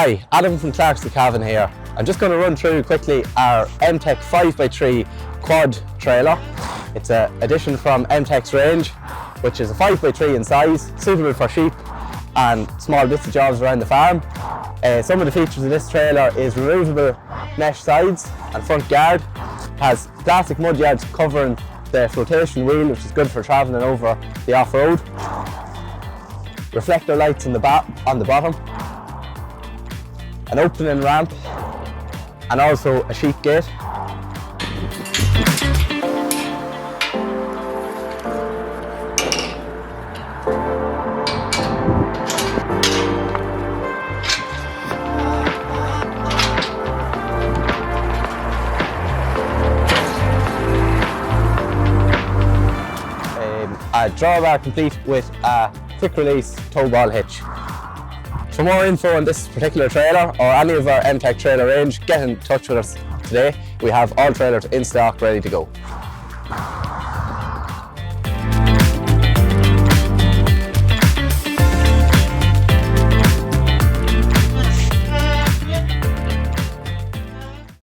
Hi, Adam from Clark's the Cavan here. I'm just going to run through quickly our M-Tec 5x3 quad trailer. It's an addition from M-Tec's range, which is a 5x3 in size, suitable for sheep and small bits of jobs around the farm. Some of the features of this trailer is removable mesh sides and front guard. It has plastic mudguards covering the flotation wheel, which is good for travelling over the off-road. Reflector lights on the bottom. An opening ramp and also a sheep gate. A drawbar complete with a quick release tow ball hitch. For more info on this particular trailer or any of our M-Tec trailer range, get in touch with us today. We have all trailers in stock ready to go.